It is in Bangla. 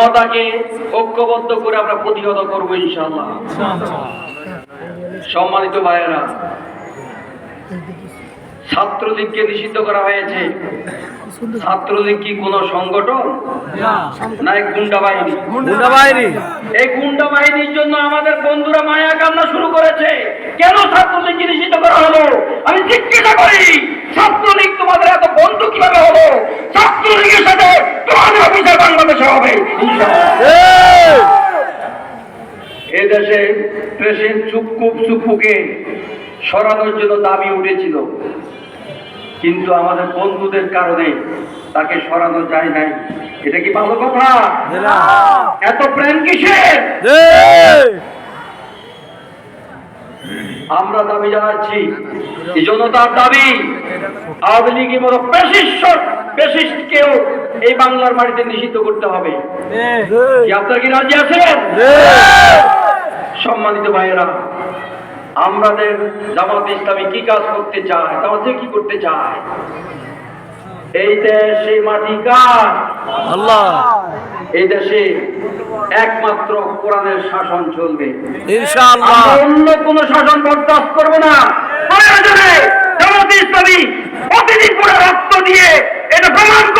জনতাকে ঐক্যবদ্ধ করে আমরা প্রতিহত করবো ইনশাআল্লাহ। সম্মানিত ভাইয়েরা, ছাত্রলীগকে নিষিদ্ধ করা হয়েছে। ছাত্রলীগ কি কোন সংগঠন না গুন্ডা বাহিনী? এই গুন্ডা বাহিনীর জন্য আমাদের বন্ধুরা মায়া কান্না শুরু করেছে। কেন ছাত্রলীগকে নিষিদ্ধ করা হলো? আমি জিজ্ঞাসা করি, ছাত্রলীগ তোমাদের এত বন্ধু কিভাবে হলো? ছাত্রলীগের সাথে তোমাদের অফিসার বাংলাদেশে হবে এদেশে প্রেসিডেন্ট চুপ্পুকে সরানোর জন্য দাবি উঠেছিল, কিন্তু আমাদের বন্ধুদের কারণে তাকে সরানো যায় নাই। এটা কি ভালো কথা? এত প্রেম কিসের? আমরা দাবি জানাচ্ছি, জনতার দাবি, আওয়ামী লীগের মতো ফ্যাসিস্টকেও এই বাংলার মাটিতে নিষিদ্ধ করতে হবে। আপনারা কি রাজি আছেন? সম্মানিত ভাইয়েরা, আমাদের জামাত ইসলামী কি কাজ করতে চায়? জামাতে কি করতে চায়? এই দেশ, এই মাটি কার? আল্লাহ। এই দেশে একমাত্র কোরআনের শাসন চলবে ইনশাআল্লাহ। অন্য কোন শাসন বরদাস্ত করব না। প্রয়োজনে জামাত ইসলামী প্রতিদিন করে রক্ত দিয়ে এটা প্রমাণ করে